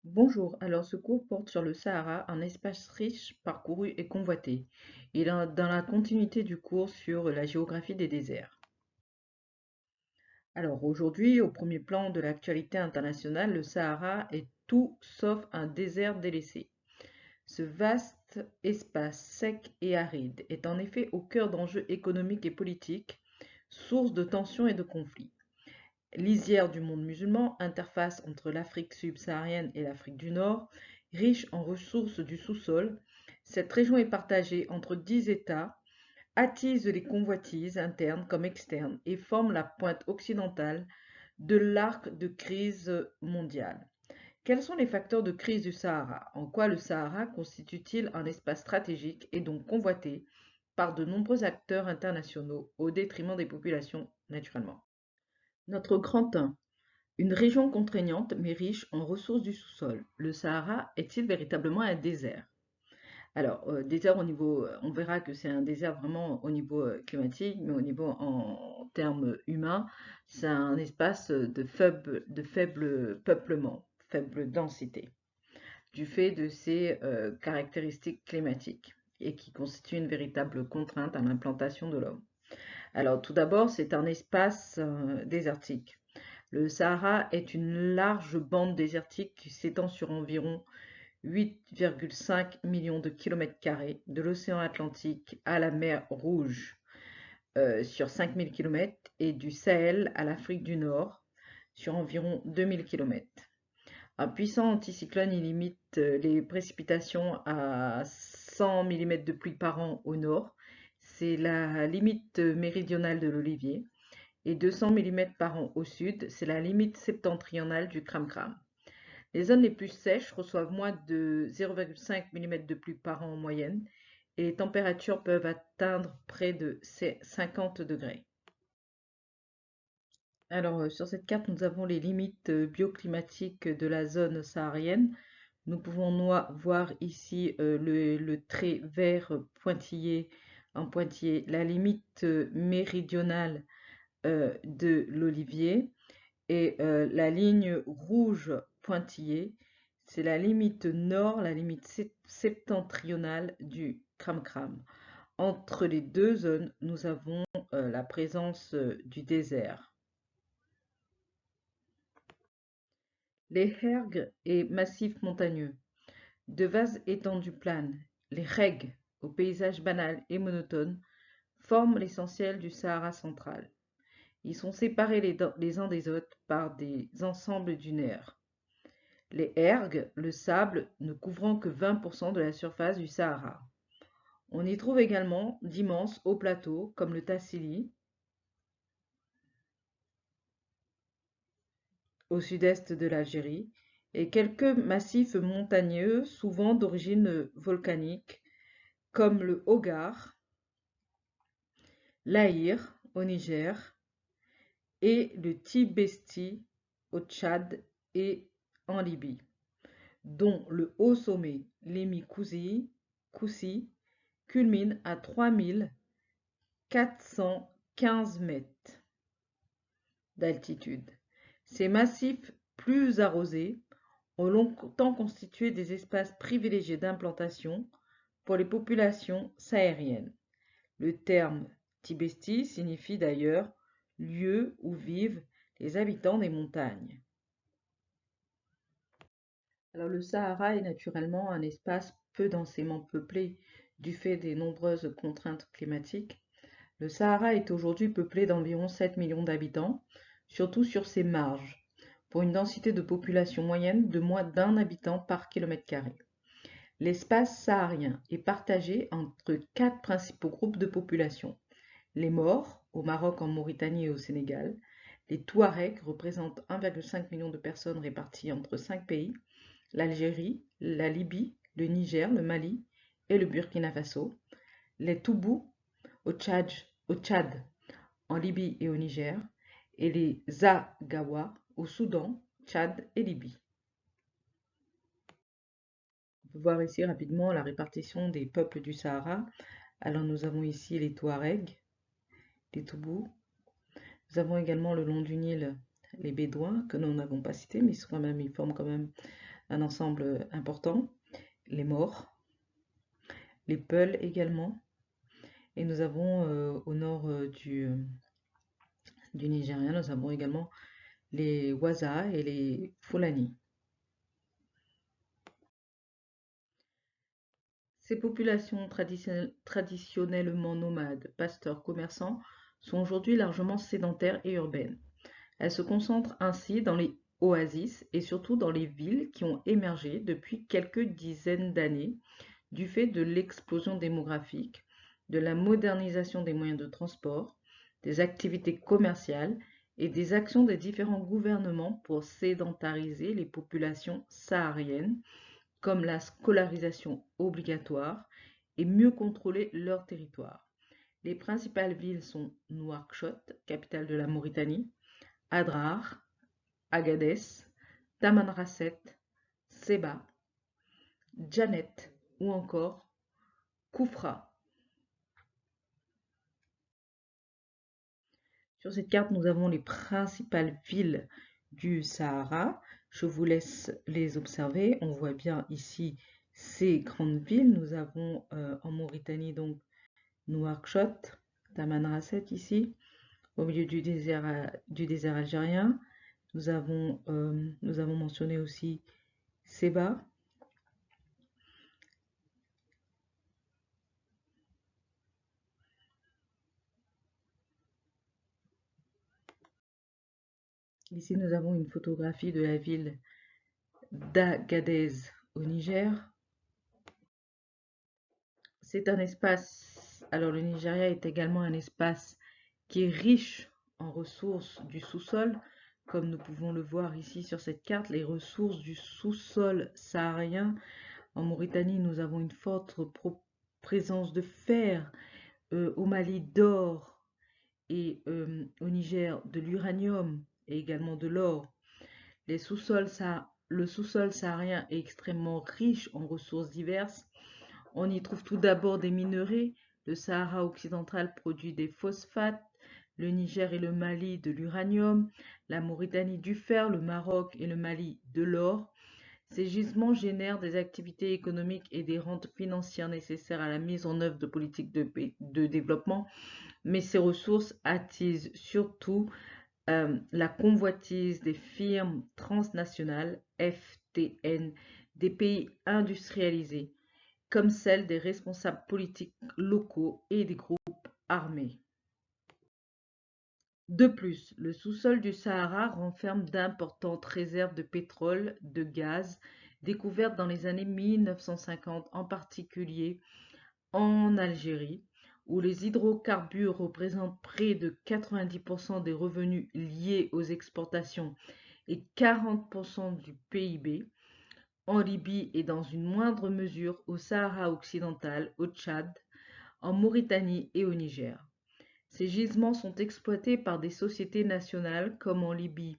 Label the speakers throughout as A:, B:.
A: Bonjour, alors ce cours porte sur le Sahara, un espace riche, parcouru et convoité. Il est dans la continuité du cours sur la géographie des déserts. Alors aujourd'hui, au premier plan de l'actualité internationale, le Sahara est tout sauf un désert délaissé. Ce vaste espace sec et aride est en effet au cœur d'enjeux économiques et politiques, source de tensions et de conflits. Lisière du monde musulman, interface entre l'Afrique subsaharienne et l'Afrique du Nord, riche en ressources du sous-sol, cette région est partagée entre 10 États, attise les convoitises internes comme externes et forme la pointe occidentale de l'arc de crise mondiale. Quels sont les facteurs de crise du Sahara? En quoi le Sahara constitue-t-il un espace stratégique et donc convoité par de nombreux acteurs internationaux au détriment des populations naturellement? Notre grand 1. Une région contraignante mais riche en ressources du sous-sol. Le Sahara est-il véritablement un désert? Alors, désert au niveau, on verra que c'est un désert vraiment au niveau climatique, mais au niveau en termes humains, c'est un espace de faible peuplement, faible densité, du fait de ses caractéristiques climatiques et qui constitue une véritable contrainte à l'implantation de l'homme. Alors, tout d'abord, c'est un espace désertique. Le Sahara est une large bande désertique qui s'étend sur environ 8,5 millions de kilomètres carrés, de l'océan Atlantique à la mer Rouge sur 5000 kilomètres et du Sahel à l'Afrique du Nord sur environ 2000 kilomètres. Un puissant anticyclone y limite les précipitations à 100 mm de pluie par an au nord. C'est la limite méridionale de l'Olivier et 200 mm par an au sud, c'est la limite septentrionale du Kram-Kram. Les zones les plus sèches reçoivent moins de 0,5 mm de pluie par an en moyenne et les températures peuvent atteindre près de 50 degrés. Alors, sur cette carte, nous avons les limites bioclimatiques de la zone saharienne. Nous pouvons voir ici le trait vert pointillé en pointillé, la limite méridionale de l'olivier. Et la ligne rouge pointillée, c'est la limite nord, la limite septentrionale du Kram-Kram. Entre les deux zones, nous avons la présence du désert. Les ergs et massifs montagneux, de vastes étendues planes, les regs, au paysage banal et monotone, forment l'essentiel du Sahara central. Ils sont séparés les uns des autres par des ensembles dunaires. Les ergs, le sable, ne couvrant que 20% de la surface du Sahara. On y trouve également d'immenses hauts plateaux comme le Tassili, au sud-est de l'Algérie, et quelques massifs montagneux, souvent d'origine volcanique, comme le Hogar, l'Aïr au Niger et le Tibesti au Tchad et en Libye, dont le haut sommet, l'Emi Koussi, culmine à 3415 mètres d'altitude. Ces massifs plus arrosés ont longtemps constitué des espaces privilégiés d'implantation pour les populations sahariennes. Le terme Tibesti signifie d'ailleurs lieu où vivent les habitants des montagnes. Alors le Sahara est naturellement un espace peu densément peuplé du fait des nombreuses contraintes climatiques. Le Sahara est aujourd'hui peuplé d'environ 7 millions d'habitants, surtout sur ses marges, pour une densité de population moyenne de moins d'un habitant par kilomètre carré. L'espace saharien est partagé entre 4 principaux groupes de population. Les Maures, au Maroc, en Mauritanie et au Sénégal. Les Touaregs représentent 1,5 million de personnes réparties entre 5 pays. L'Algérie, la Libye, le Niger, le Mali et le Burkina Faso. Les Toubous, au Tchad, en Libye et au Niger. Et les Zaghawa, au Soudan, Tchad et Libye. On peut voir ici rapidement la répartition des peuples du Sahara. Alors nous avons ici les Touaregs, les Toubous. Nous avons également le long du Nil les Bédouins, que nous n'avons pas cités, mais ils forment quand même un ensemble important, les Maures, les Peuls également, et nous avons au nord du Nigeria, nous avons également les Waza et les Fulani. Ces populations traditionnellement nomades, pasteurs, commerçants, sont aujourd'hui largement sédentaires et urbaines. Elles se concentrent ainsi dans les oasis et surtout dans les villes qui ont émergé depuis quelques dizaines d'années du fait de l'explosion démographique, de la modernisation des moyens de transport, des activités commerciales et des actions des différents gouvernements pour sédentariser les populations sahariennes, comme la scolarisation obligatoire, et mieux contrôler leur territoire. Les principales villes sont Nouakchott, capitale de la Mauritanie, Adrar, Agadez, Tamanrasset, Seba, Djanet ou encore Koufra. Sur cette carte, nous avons les principales villes du Sahara. Je vous laisse les observer. On voit bien ici ces grandes villes. Nous avons en Mauritanie donc Nouakchott, Tamanrasset ici, au milieu du désert algérien. Nous avons mentionné aussi Seba. Ici, nous avons une photographie de la ville d'Agadez au Niger. C'est un espace, alors le Nigeria est également un espace qui est riche en ressources du sous-sol, comme nous pouvons le voir ici sur cette carte, les ressources du sous-sol saharien. En Mauritanie, nous avons une forte présence de fer, au Mali d'or et au Niger de l'uranium et également de l'or. Le sous-sol saharien est extrêmement riche en ressources diverses. On y trouve tout d'abord des minerais. Le Sahara occidental produit des phosphates, le Niger et le Mali de l'uranium, la Mauritanie du fer, le Maroc et le Mali de l'or. Ces gisements génèrent des activités économiques et des rentes financières nécessaires à la mise en œuvre de politiques de développement, mais ces ressources attisent surtout la convoitise des firmes transnationales, FTN, des pays industrialisés, comme celle des responsables politiques locaux et des groupes armés. De plus, le sous-sol du Sahara renferme d'importantes réserves de pétrole, de gaz, découvertes dans les années 1950, en particulier en Algérie, où les hydrocarbures représentent près de 90% des revenus liés aux exportations et 40% du PIB, en Libye et dans une moindre mesure au Sahara occidental, au Tchad, en Mauritanie et au Niger. Ces gisements sont exploités par des sociétés nationales comme en Libye,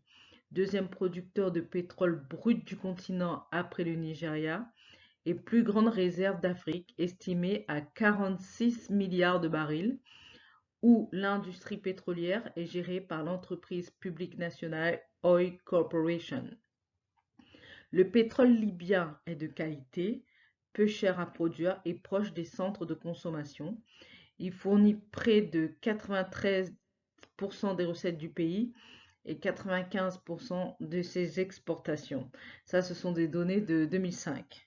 A: deuxième producteur de pétrole brut du continent après le Nigeria, et plus grande réserve d'Afrique, estimée à 46 milliards de barils, où l'industrie pétrolière est gérée par l'entreprise publique nationale Oil Corporation. Le pétrole libyen est de qualité, peu cher à produire et proche des centres de consommation. Il fournit près de 93% des recettes du pays et 95% de ses exportations. Ça, ce sont des données de 2005.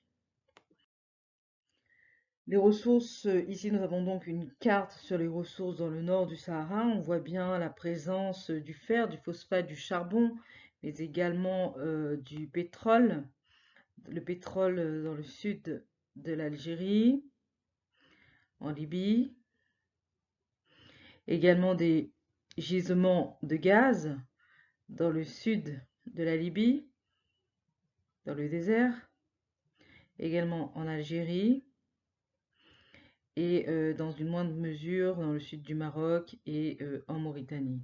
A: Les ressources, ici nous avons donc une carte sur les ressources dans le nord du Sahara. On voit bien la présence du fer, du phosphate, du charbon, mais également du pétrole. Le pétrole dans le sud de l'Algérie, en Libye. Également des gisements de gaz dans le sud de la Libye, dans le désert. Également en Algérie. Et dans une moindre mesure dans le sud du Maroc et en Mauritanie.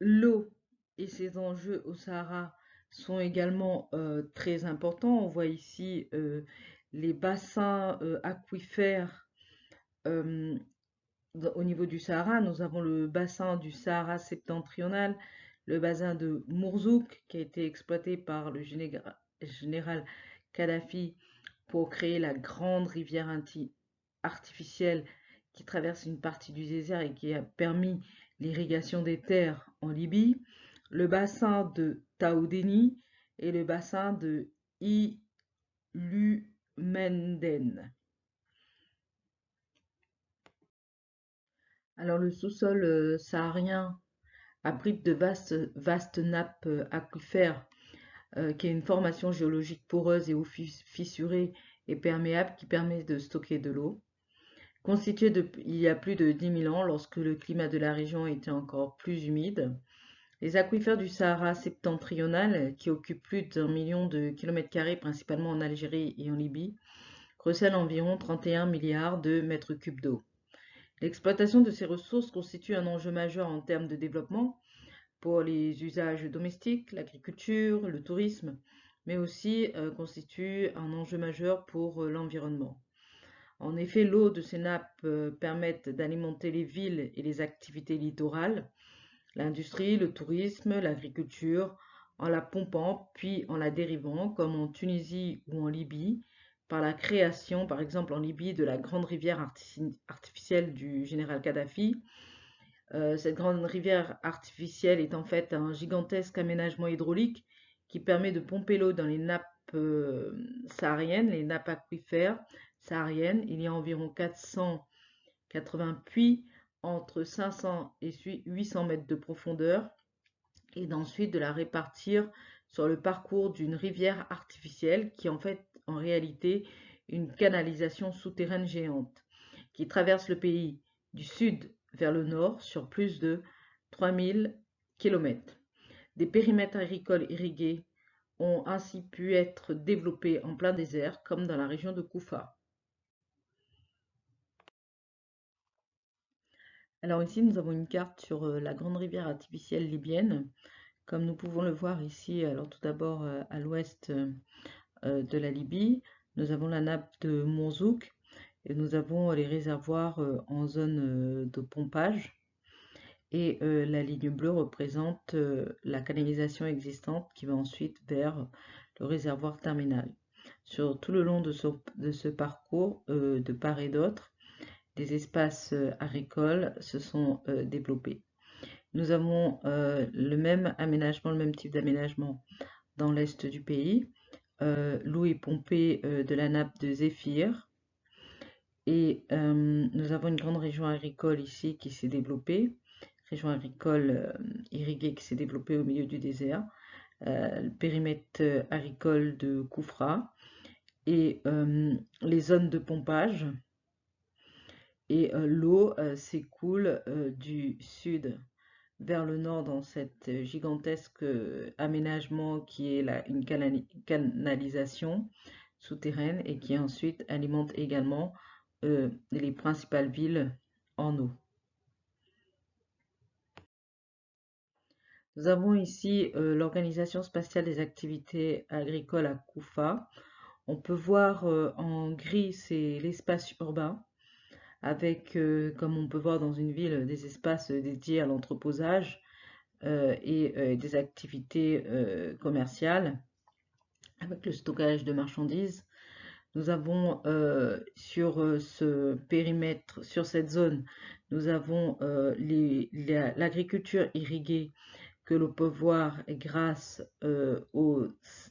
A: L'eau et ses enjeux au Sahara sont également très importants. On voit ici les bassins aquifères au niveau du Sahara, nous avons le bassin du Sahara septentrional, le bassin de Mourzouk, qui a été exploité par le général Kadhafi pour créer la grande rivière artificielle qui traverse une partie du désert et qui a permis l'irrigation des terres en Libye, le bassin de Taoudeni et le bassin de Ilumenden. Alors le sous-sol saharien abrite de vastes nappes aquifères qui est une formation géologique poreuse et ou fissurée et perméable qui permet de stocker de l'eau. Constituée il y a plus de 10 000 ans, lorsque le climat de la région était encore plus humide, les aquifères du Sahara septentrional, qui occupent plus d'1 million de km², principalement en Algérie et en Libye, recèlent environ 31 milliards de mètres cubes d'eau. L'exploitation de ces ressources constitue un enjeu majeur en termes de développement pour les usages domestiques, l'agriculture, le tourisme, mais aussi constitue un enjeu majeur pour l'environnement. En effet, l'eau de ces nappes permettent d'alimenter les villes et les activités littorales, l'industrie, le tourisme, l'agriculture, en la pompant puis en la dérivant, comme en Tunisie ou en Libye, par la création, par exemple en Libye, de la grande rivière artificielle du général Kadhafi. Cette grande rivière artificielle est en fait un gigantesque aménagement hydraulique qui permet de pomper l'eau dans les nappes sahariennes, les nappes aquifères sahariennes. Il y a environ 480 puits entre 500 et 800 mètres de profondeur et d'ensuite de la répartir sur le parcours d'une rivière artificielle qui est en fait en réalité une canalisation souterraine géante qui traverse le pays du sud vers le nord sur plus de 3000 km. Des périmètres agricoles irrigués ont ainsi pu être développés en plein désert comme dans la région de Koufa. Alors ici nous avons une carte sur la grande rivière artificielle libyenne. Comme nous pouvons le voir ici, alors tout d'abord à l'ouest de la Libye, nous avons la nappe de Mourzouk et nous avons les réservoirs en zone de pompage. Et la ligne bleue représente la canalisation existante qui va ensuite vers le réservoir terminal. Sur tout le long de ce parcours, de part et d'autre, des espaces agricoles se sont développés. Nous avons le même aménagement, le même type d'aménagement dans l'est du pays. L'eau est pompée de la nappe de Zéphyr. Et nous avons une grande région agricole ici qui s'est développée, région agricole irriguée qui s'est développée au milieu du désert, le périmètre agricole de Koufra et les zones de pompage. Et l'eau s'écoule du sud vers le nord dans cette gigantesque aménagement qui est une canalisation souterraine et qui ensuite alimente également les principales villes en eau. Nous avons ici l'Organisation spatiale des activités agricoles à Koufa. On peut voir en gris, c'est l'espace urbain, avec, comme on peut voir dans une ville, des espaces dédiés à l'entreposage et des activités commerciales, avec le stockage de marchandises. Nous avons sur ce périmètre, sur cette zone, nous avons l'agriculture irriguée que l'on peut voir grâce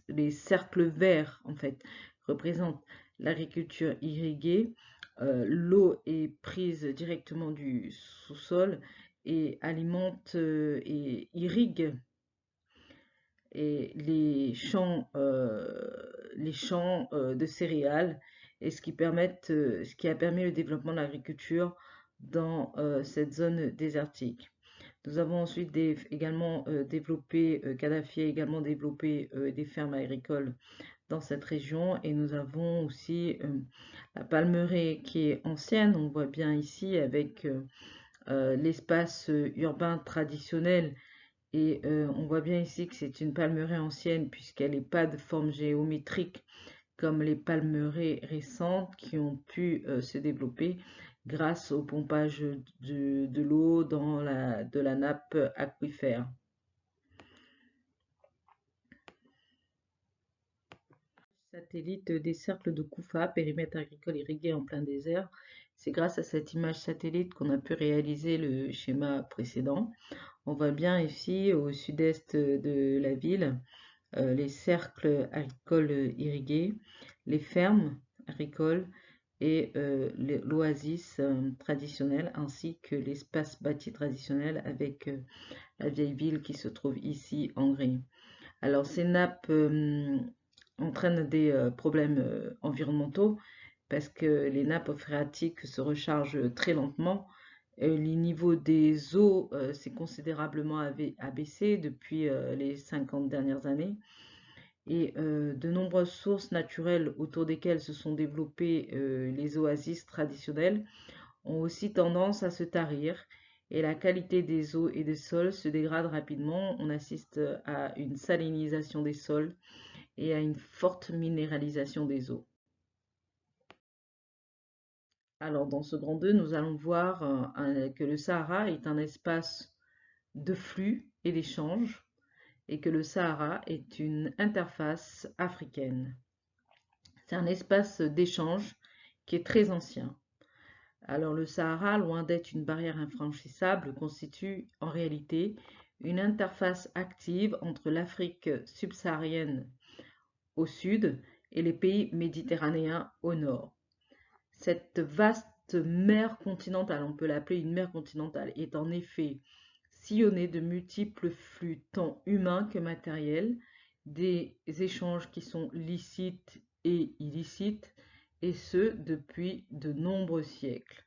A: les cercles verts, en fait, représentent l'agriculture irriguée. L'eau est prise directement du sous-sol et alimente et irrigue et les champs de céréales et ce qui a permis le développement de l'agriculture dans cette zone désertique. Nous avons ensuite également développé, Kadhafi a également développé des fermes agricoles dans cette région et nous avons aussi la palmeraie qui est ancienne, on voit bien ici avec l'espace urbain traditionnel et on voit bien ici que c'est une palmeraie ancienne puisqu'elle n'est pas de forme géométrique comme les palmeraies récentes qui ont pu se développer grâce au pompage de l'eau de la nappe aquifère. Satellite des cercles de Koufa, périmètre agricole irrigué en plein désert. C'est grâce à cette image satellite qu'on a pu réaliser le schéma précédent. On voit bien ici au sud-est de la ville les cercles agricoles irrigués, les fermes agricoles et l'oasis traditionnelle ainsi que l'espace bâti traditionnel avec la vieille ville qui se trouve ici en gris. Alors ces nappes entraînent des problèmes environnementaux parce que les nappes phréatiques se rechargent très lentement. Les niveaux des eaux s'est considérablement abaissé depuis les 50 dernières années et de nombreuses sources naturelles autour desquelles se sont développées les oasis traditionnelles ont aussi tendance à se tarir et la qualité des eaux et des sols se dégrade rapidement. On assiste à une salinisation des sols et à une forte minéralisation des eaux. Alors dans ce grand 2, nous allons voir que le Sahara est un espace de flux et d'échange et que le Sahara est une interface africaine. C'est un espace d'échange qui est très ancien. Alors le Sahara, loin d'être une barrière infranchissable, constitue en réalité une interface active entre l'Afrique subsaharienne au sud et les pays méditerranéens au nord. Cette vaste mer continentale, on peut l'appeler une mer continentale, est en effet sillonnée de multiples flux tant humains que matériels, des échanges qui sont licites et illicites, et ce depuis de nombreux siècles.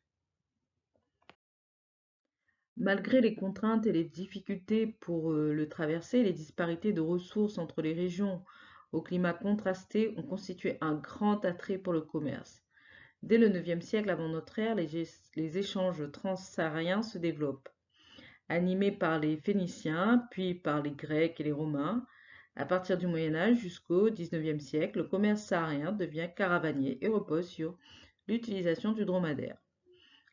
A: Malgré les contraintes et les difficultés pour le traverser, les disparités de ressources entre les régions au climat contrasté ont constitué un grand attrait pour le commerce. Dès le IXe siècle avant notre ère, les échanges transsahariens se développent. Animés par les Phéniciens, puis par les Grecs et les Romains, à partir du Moyen Âge jusqu'au XIXe siècle, le commerce saharien devient caravanier et repose sur l'utilisation du dromadaire.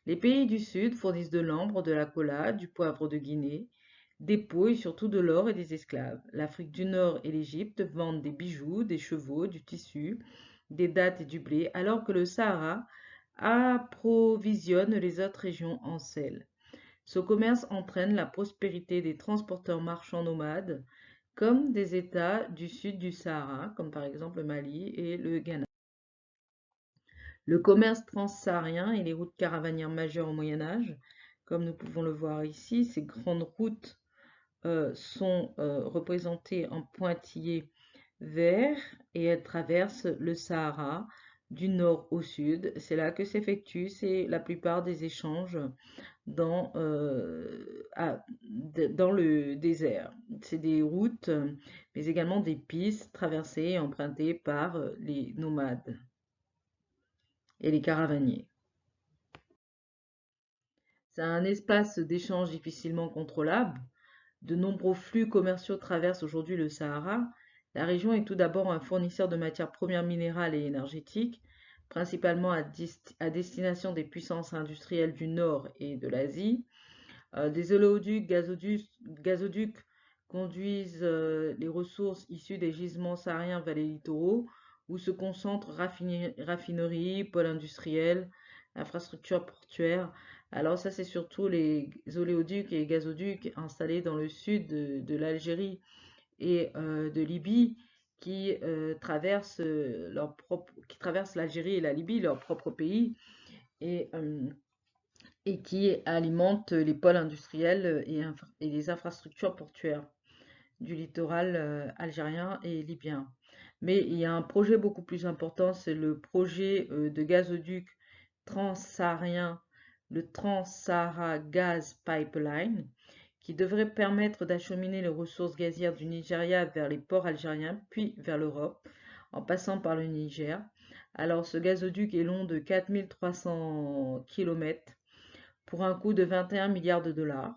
A: Les pays du Sud fournissent de l'ambre, de la cola, du poivre de Guinée, des peaux et surtout de l'or et des esclaves. L'Afrique du Nord et l'Égypte vendent des bijoux, des chevaux, du tissu, des dattes et du blé, alors que le Sahara approvisionne les autres régions en sel. Ce commerce entraîne la prospérité des transporteurs marchands nomades, comme des États du sud du Sahara, comme par exemple le Mali et le Ghana. Le commerce transsaharien et les routes caravanières majeures au Moyen Âge, comme nous pouvons le voir ici, ces grandes routes sont représentées en pointillés verts et elles traversent le Sahara du nord au sud. C'est là que s'effectuent la plupart des échanges dans le désert. C'est des routes, mais également des pistes traversées et empruntées par les nomades et les caravaniers. C'est un espace d'échange difficilement contrôlable. De nombreux flux commerciaux traversent aujourd'hui le Sahara. La région est tout d'abord un fournisseur de matières premières minérales et énergétiques, principalement à destination des puissances industrielles du Nord et de l'Asie. Des oléoducs, gazoducs conduisent les ressources issues des gisements sahariens vers les littoraux, où se concentrent raffineries, pôles industriels, infrastructures portuaires. Alors ça, c'est surtout les oléoducs et gazoducs installés dans le sud de l'Algérie et de Libye qui traversent l'Algérie et la Libye, leur propre pays, et qui alimentent les pôles industriels et les infrastructures portuaires du littoral algérien et libyen. Mais il y a un projet beaucoup plus important, c'est le projet de gazoduc transsaharien, le Trans-Sahara Gas Pipeline, qui devrait permettre d'acheminer les ressources gazières du Nigeria vers les ports algériens, puis vers l'Europe, en passant par le Niger. Alors ce gazoduc est long de 4300 km pour un coût de 21 milliards de dollars.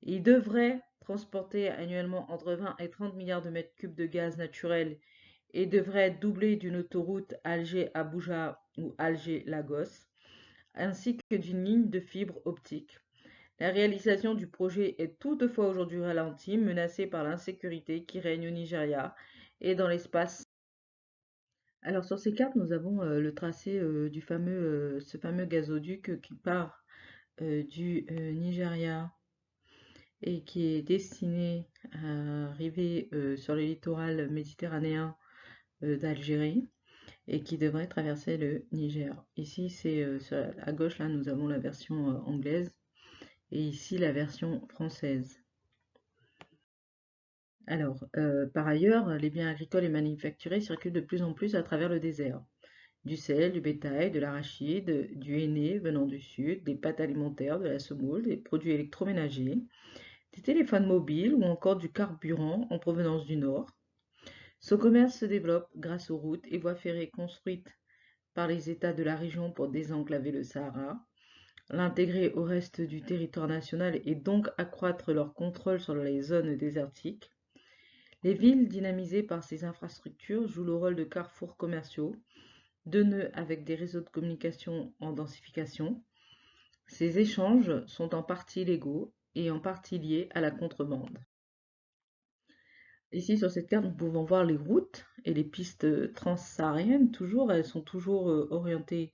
A: Il devrait transporter annuellement entre 20 et 30 milliards de mètres cubes de gaz naturel et devrait être doublé d'une autoroute Alger-Abuja ou Alger-Lagos. ainsi que d'une ligne de fibre optique. La réalisation du projet est toutefois aujourd'hui ralentie, menacée par l'insécurité qui règne au Nigeria et dans l'espace. Alors sur ces cartes, nous avons le tracé ce fameux gazoduc qui part du Nigeria et qui est destiné à arriver sur le littoral méditerranéen d'Algérie et qui devrait traverser le Niger. Ici, à gauche, là, nous avons la version anglaise et ici la version française. Alors, par ailleurs, les biens agricoles et manufacturés circulent de plus en plus à travers le désert. Du sel, du bétail, de l'arachide, du henné venant du sud, des pâtes alimentaires, de la semoule, des produits électroménagers, des téléphones mobiles ou encore du carburant en provenance du nord. Ce commerce se développe grâce aux routes et voies ferrées construites par les États de la région pour désenclaver le Sahara, l'intégrer au reste du territoire national et donc accroître leur contrôle sur les zones désertiques. Les villes dynamisées par ces infrastructures jouent le rôle de carrefours commerciaux, de nœuds avec des réseaux de communication en densification. Ces échanges sont en partie légaux et en partie liés à la contrebande. Ici, sur cette carte, nous pouvons voir les routes et les pistes transsahariennes. Elles sont toujours orientées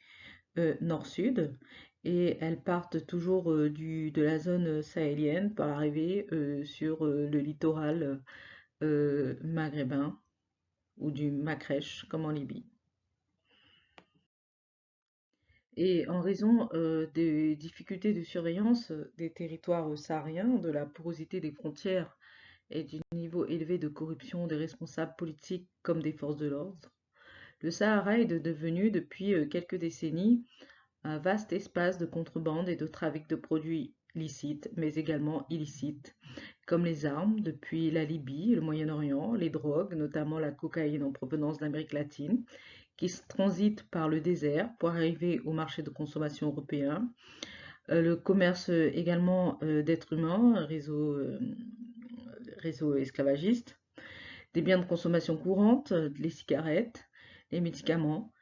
A: nord-sud et elles partent toujours de la zone sahélienne pour arriver sur le littoral maghrébin ou du Makrech, comme en Libye. Et en raison des difficultés de surveillance des territoires sahariens, de la porosité des frontières et du niveau élevé de corruption des responsables politiques comme des forces de l'ordre, le Sahara est devenu depuis quelques décennies un vaste espace de contrebande et de trafic de produits licites, mais également illicites, comme les armes depuis la Libye, le Moyen-Orient, les drogues, notamment la cocaïne en provenance d'Amérique latine, qui transite par le désert pour arriver au marché de consommation européen, le commerce également d'êtres humains, réseau esclavagiste, des biens de consommation courante, les cigarettes, les médicaments.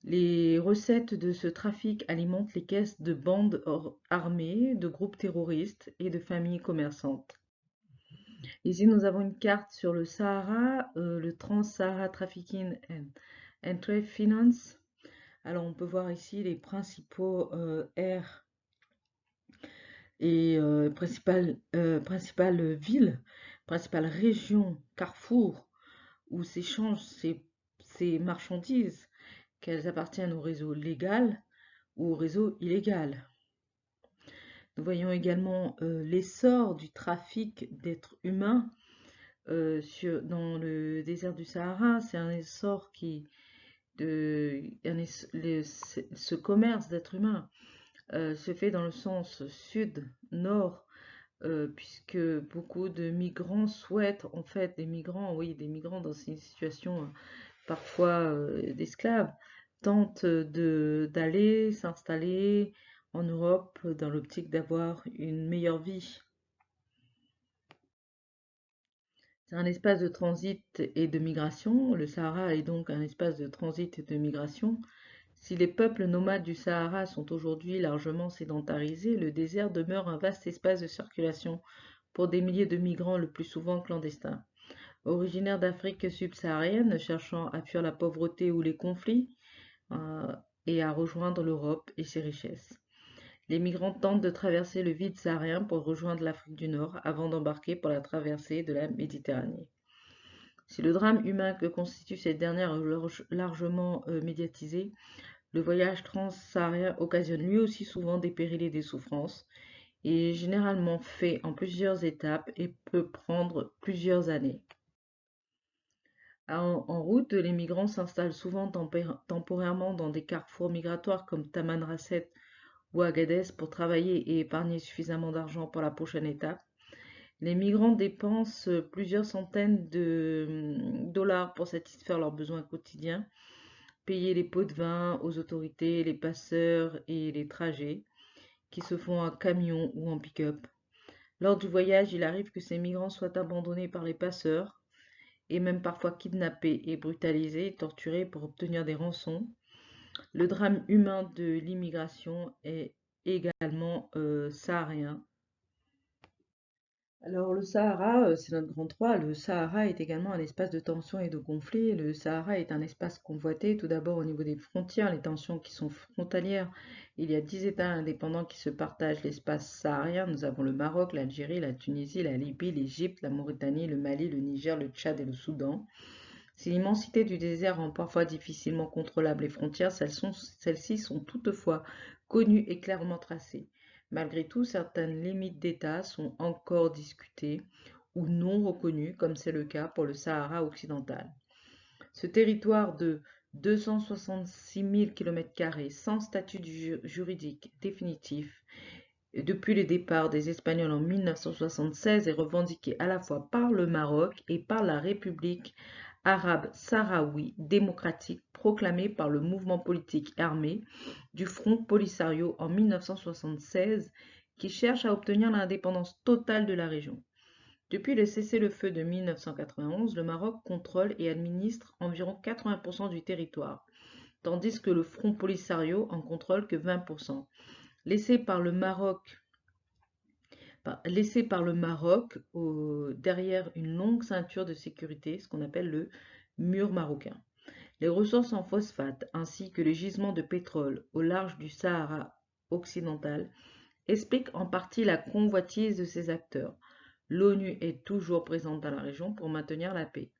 A: Les recettes de ce trafic alimentent les caisses de bandes armées, de groupes terroristes et de familles commerçantes. Ici, nous avons une carte sur le Sahara, le Trans-Sahara Trafficking and Trade Finance. Alors, on peut voir ici les principaux aires et principales villes, principales régions, carrefours, où s'échangent ces marchandises, qu'elles appartiennent au réseau légal ou au réseau illégal. Nous voyons également l'essor du trafic d'êtres humains dans le désert du Sahara. C'est un essor ce commerce d'êtres humains se fait dans le sens sud-nord, puisque beaucoup de migrants souhaitent, en fait, des migrants dans une situation parfois d'esclaves, tentent d'aller s'installer en Europe dans l'optique d'avoir une meilleure vie. C'est un espace de transit et de migration. Le Sahara est donc un espace de transit et de migration. Si les peuples nomades du Sahara sont aujourd'hui largement sédentarisés, le désert demeure un vaste espace de circulation pour des milliers de migrants, le plus souvent clandestins. Originaires d'Afrique subsaharienne, cherchant à fuir la pauvreté ou les conflits et à rejoindre l'Europe et ses richesses. Les migrants tentent de traverser le vide saharien pour rejoindre l'Afrique du Nord avant d'embarquer pour la traversée de la Méditerranée. Si le drame humain que constitue cette dernière est largement médiatisé, le voyage transsaharien occasionne lui aussi souvent des périls et des souffrances, et est généralement fait en plusieurs étapes et peut prendre plusieurs années. En route, les migrants s'installent souvent temporairement dans des carrefours migratoires comme Tamanrasset ou Agadez pour travailler et épargner suffisamment d'argent pour la prochaine étape. Les migrants dépensent plusieurs centaines de dollars pour satisfaire leurs besoins quotidiens, payer les pots de vin aux autorités, les passeurs et les trajets, qui se font en camion ou en pick-up. Lors du voyage, il arrive que ces migrants soient abandonnés par les passeurs, et même parfois kidnappés et brutalisés et torturés pour obtenir des rançons. Le drame humain de l'immigration est également saharien. Alors le Sahara, c'est notre grand 3. Le Sahara est également un espace de tension et de conflit. Le Sahara est un espace convoité, tout d'abord au niveau des frontières, les tensions qui sont frontalières. Il y a 10 États indépendants qui se partagent l'espace saharien. Nous avons le Maroc, l'Algérie, la Tunisie, la Libye, l'Égypte, la Mauritanie, le Mali, le Niger, le Tchad et le Soudan. Si l'immensité du désert rend parfois difficilement contrôlables les frontières, celles-ci sont toutefois connues et clairement tracées. Malgré tout, certaines limites d'État sont encore discutées ou non reconnues, comme c'est le cas pour le Sahara occidental. Ce territoire de 266 000 km² sans statut juridique définitif depuis le départ des Espagnols en 1976 est revendiqué à la fois par le Maroc et par la République arabe sahraoui démocratique proclamée par le mouvement politique armé du Front Polisario en 1976 qui cherche à obtenir l'indépendance totale de la région. Depuis le cessez-le-feu de 1991, le Maroc contrôle et administre environ 80% du territoire, tandis que le Front Polisario en contrôle que 20%. Laissé par le Maroc derrière une longue ceinture de sécurité, ce qu'on appelle le mur marocain. Les ressources en phosphate ainsi que les gisements de pétrole au large du Sahara occidental expliquent en partie la convoitise de ces acteurs. L'ONU est toujours présente dans la région pour maintenir la paix.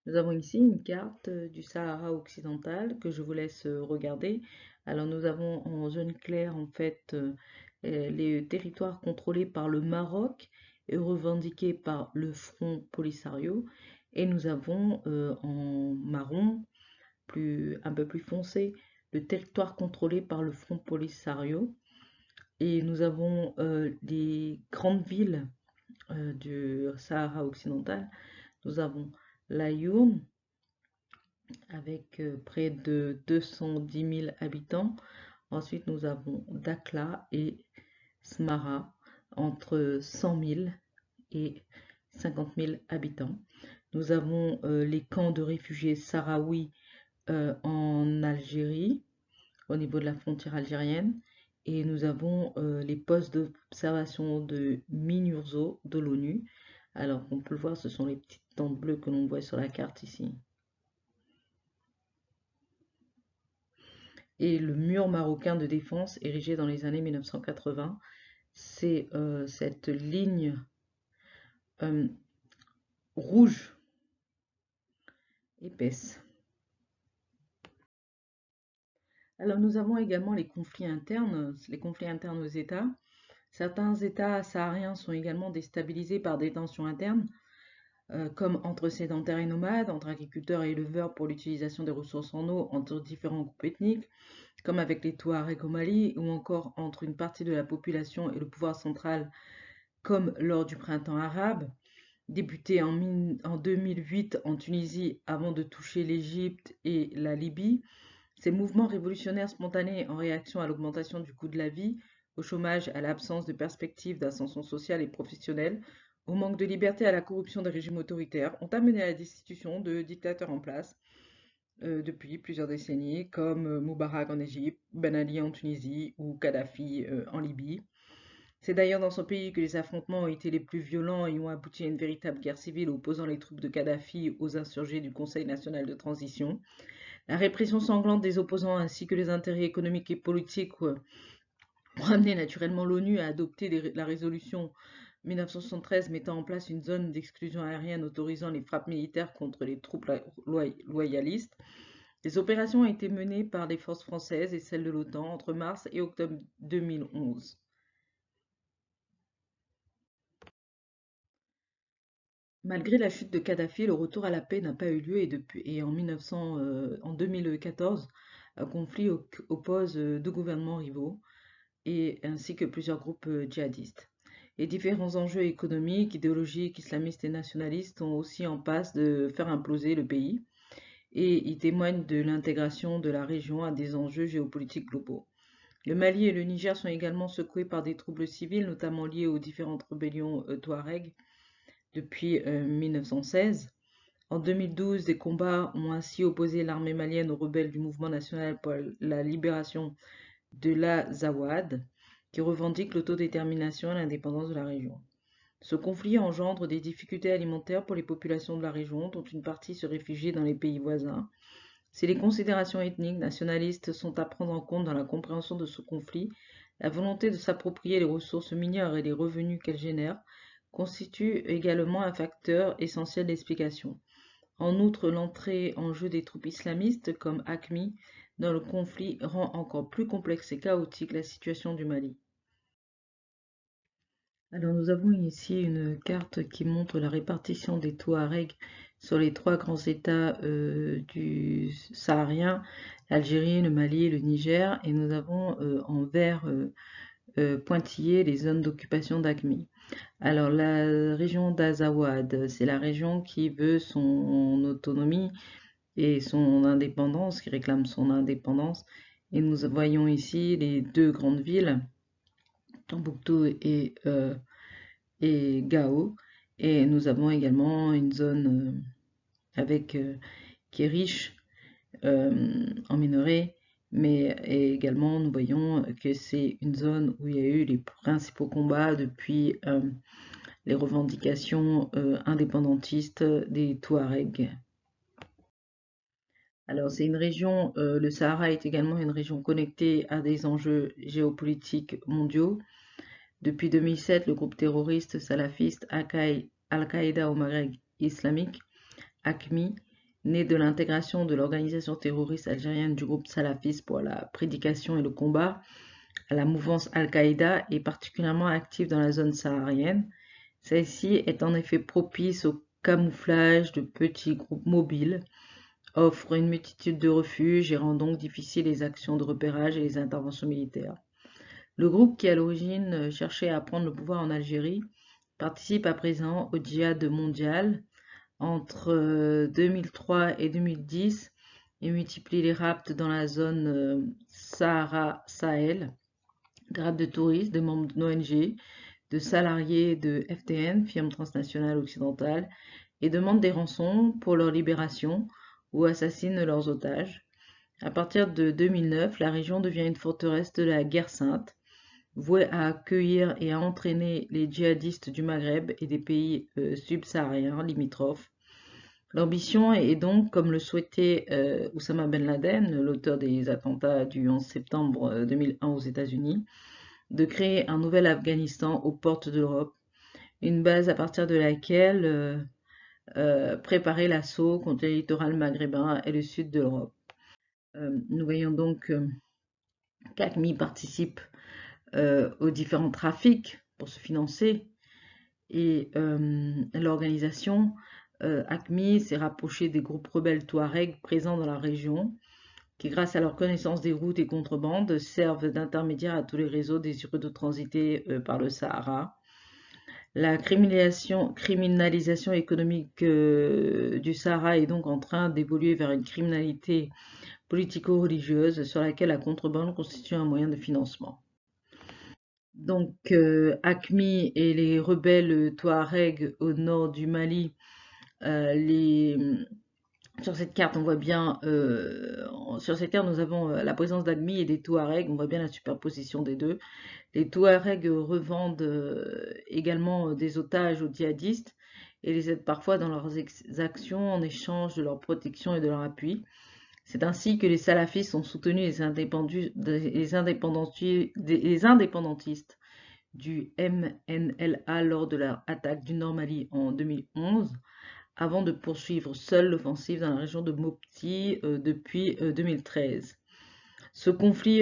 A: Nous avons ici une carte du Sahara occidental que je vous laisse regarder. Alors nous avons en zone claire en fait les territoires contrôlés par le Maroc et revendiqués par le Front Polisario. Et nous avons en marron, un peu plus foncé, le territoire contrôlé par le Front Polisario. Et nous avons les grandes villes du Sahara occidental. Nous avons Laayoune, avec près de 210 000 habitants. Ensuite, nous avons Dakhla et Smara, entre 100 000 et 50 000 habitants. Nous avons les camps de réfugiés sahraouis en Algérie, au niveau de la frontière algérienne. Et nous avons les postes d'observation de Minurso de l'ONU. Alors, on peut le voir, ce sont les petites tentes bleues que l'on voit sur la carte ici. Et le mur marocain de défense érigé dans les années 1980, c'est cette ligne rouge épaisse. Alors nous avons également les conflits internes aux États. Certains États sahariens sont également déstabilisés par des tensions internes, comme entre sédentaires et nomades, entre agriculteurs et éleveurs pour l'utilisation des ressources en eau, entre différents groupes ethniques, comme avec les Touaregs au Mali, ou encore entre une partie de la population et le pouvoir central, comme lors du printemps arabe, débuté en 2008 en Tunisie avant de toucher l'Égypte et la Libye. Ces mouvements révolutionnaires spontanés en réaction à l'augmentation du coût de la vie, au chômage, à l'absence de perspectives d'ascension sociale et professionnelle, au manque de liberté, à la corruption des régimes autoritaires, ont amené à la destitution de dictateurs en place depuis plusieurs décennies, comme Moubarak en Égypte, Ben Ali en Tunisie ou Kadhafi en Libye. C'est d'ailleurs dans son pays que les affrontements ont été les plus violents et ont abouti à une véritable guerre civile opposant les troupes de Kadhafi aux insurgés du Conseil national de transition. La répression sanglante des opposants ainsi que les intérêts économiques et politiques ont amené naturellement l'ONU à adopter la résolution 1973 mettant en place une zone d'exclusion aérienne autorisant les frappes militaires contre les troupes loyalistes. Des opérations ont été menées par les forces françaises et celles de l'OTAN entre mars et octobre 2011. Malgré la chute de Kadhafi, le retour à la paix n'a pas eu lieu et en 2014, un conflit oppose deux gouvernements rivaux ainsi que plusieurs groupes djihadistes. Les différents enjeux économiques, idéologiques, islamistes et nationalistes sont aussi en passe de faire imploser le pays et ils témoignent de l'intégration de la région à des enjeux géopolitiques globaux. Le Mali et le Niger sont également secoués par des troubles civils, notamment liés aux différentes rébellions touaregs depuis 1916. En 2012, des combats ont ainsi opposé l'armée malienne aux rebelles du Mouvement national pour la libération de l'Azawad, qui revendique l'autodétermination et l'indépendance de la région. Ce conflit engendre des difficultés alimentaires pour les populations de la région, dont une partie se réfugie dans les pays voisins. Si les considérations ethniques nationalistes sont à prendre en compte dans la compréhension de ce conflit, la volonté de s'approprier les ressources minières et les revenus qu'elles génèrent constitue également un facteur essentiel d'explication. En outre, l'entrée en jeu des troupes islamistes comme AQMI dans le conflit rend encore plus complexe et chaotique la situation du Mali. Alors nous avons ici une carte qui montre la répartition des Touaregs sur les trois grands États du saharien, l'Algérie, le Mali et le Niger, et nous avons en vert pointillé les zones d'occupation d'AQMI. Alors la région d'Azawad, c'est la région qui veut son autonomie et son indépendance, qui réclame son indépendance, et nous voyons ici les deux grandes villes, Tombouctou et Gao. Et nous avons également une zone qui est riche en minerais, mais également nous voyons que c'est une zone où il y a eu les principaux combats depuis les revendications indépendantistes des Touaregs. Alors c'est une région, le Sahara est également une région connectée à des enjeux géopolitiques mondiaux. Depuis 2007, le groupe terroriste salafiste Al-Qaïda au Maghreb islamique, AQMI, né de l'intégration de l'organisation terroriste algérienne du groupe salafiste pour la prédication et le combat à la mouvance Al-Qaïda, est particulièrement active dans la zone saharienne. Celle-ci est en effet propice au camouflage de petits groupes mobiles, offre une multitude de refuges et rend donc difficile les actions de repérage et les interventions militaires. Le groupe qui à l'origine cherchait à prendre le pouvoir en Algérie participe à présent au djihad mondial. Entre 2003 et 2010, il multiplie les rapts dans la zone Sahara-Sahel, des rapts de touristes, de membres d'ONG, de salariés de FDN, firme transnationale occidentale, et demande des rançons pour leur libération ou assassine leurs otages. À partir de 2009, la région devient une forteresse de la guerre sainte, vouée à accueillir et à entraîner les djihadistes du Maghreb et des pays subsahariens limitrophes. L'ambition est donc, comme le souhaitait Oussama Ben Laden, l'auteur des attentats du 11 septembre 2001 aux États-Unis, de créer un nouvel Afghanistan aux portes d'Europe, une base à partir de laquelle préparer l'assaut contre le littoral maghrébin et le sud de l'Europe. Nous voyons donc qu'AQMI participe aux différents trafics pour se financer et l'organisation AQMI s'est rapprochée des groupes rebelles Touaregs présents dans la région qui, grâce à leur connaissance des routes et contrebandes, servent d'intermédiaires à tous les réseaux désireux de transiter par le Sahara. La criminalisation économique du Sahara est donc en train d'évoluer vers une criminalité politico-religieuse sur laquelle la contrebande constitue un moyen de financement. Donc AQMI et les rebelles Touaregs au nord du Mali, sur cette carte, on voit bien, sur cette carte, nous avons la présence d'AQMI et des Touaregs, on voit bien la superposition des deux. Les Touaregs revendent également des otages aux djihadistes et les aident parfois dans leurs actions en échange de leur protection et de leur appui. C'est ainsi que les salafistes ont soutenu les indépendantistes du MNLA lors de leur attaque du Nord Mali en 2011, avant de poursuivre seule l'offensive dans la région de Mopti depuis 2013. Ce conflit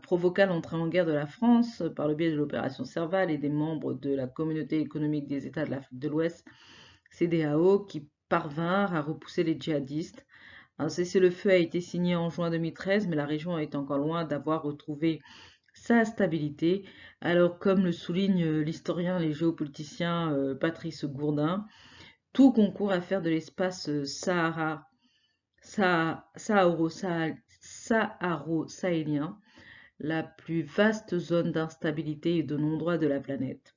A: provoqua l'entrée en guerre de la France par le biais de l'opération Serval et des membres de la Communauté économique des États de l'Afrique de l'Ouest, CEDEAO, qui parvinrent à repousser les djihadistes. Un cessez-le-feu a été signé en juin 2013, mais la région est encore loin d'avoir retrouvé sa stabilité. Alors, comme le souligne l'historien et géopoliticien Patrice Gourdin, tout concourt à faire de l'espace saharo-sahélien la plus vaste zone d'instabilité et de non-droit de la planète.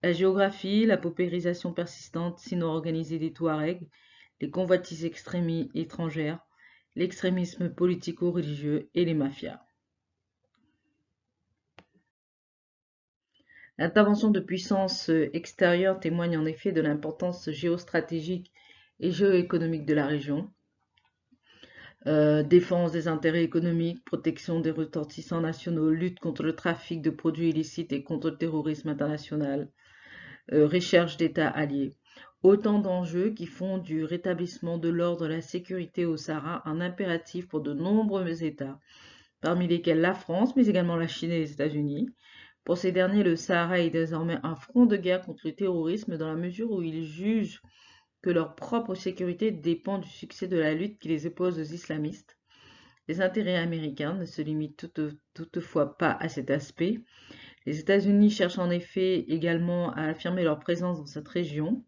A: La géographie, la paupérisation persistante sinon organisée des Touaregs, les convoitises étrangères, l'extrémisme politico-religieux et les mafias. L'intervention de puissances extérieures témoigne en effet de l'importance géostratégique et géoéconomique de la région. Défense des intérêts économiques, protection des ressortissants nationaux, lutte contre le trafic de produits illicites et contre le terrorisme international, recherche d'États alliés. Autant d'enjeux qui font du rétablissement de l'ordre et de la sécurité au Sahara un impératif pour de nombreux États, parmi lesquels la France, mais également la Chine et les États-Unis. Pour ces derniers, le Sahara est désormais un front de guerre contre le terrorisme dans la mesure où ils jugent que leur propre sécurité dépend du succès de la lutte qui les oppose aux islamistes. Les intérêts américains ne se limitent toutefois pas à cet aspect. Les États-Unis cherchent en effet également à affirmer leur présence dans cette région,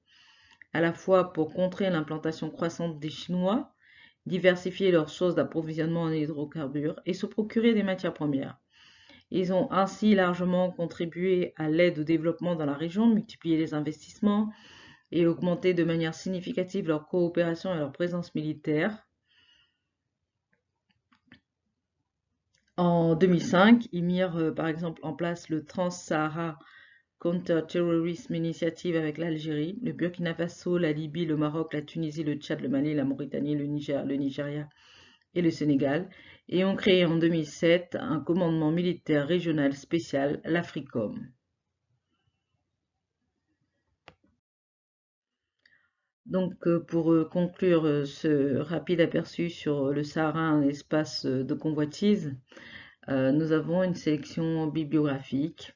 A: à la fois pour contrer l'implantation croissante des Chinois, diversifier leurs sources d'approvisionnement en hydrocarbures et se procurer des matières premières. Ils ont ainsi largement contribué à l'aide au développement dans la région, multiplié les investissements et augmenté de manière significative leur coopération et leur présence militaire. En 2005, ils mirent par exemple en place le Trans-Sahara Counter-Terrorism Initiative avec l'Algérie, le Burkina Faso, la Libye, le Maroc, la Tunisie, le Tchad, le Mali, la Mauritanie, le Niger, le Nigeria et le Sénégal, et ont créé en 2007 un commandement militaire régional spécial, l'AFRICOM. Donc, pour conclure ce rapide aperçu sur le Sahara, un espace de convoitise, nous avons une sélection bibliographique.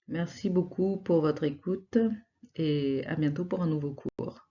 A: Merci beaucoup pour votre écoute et à bientôt pour un nouveau cours.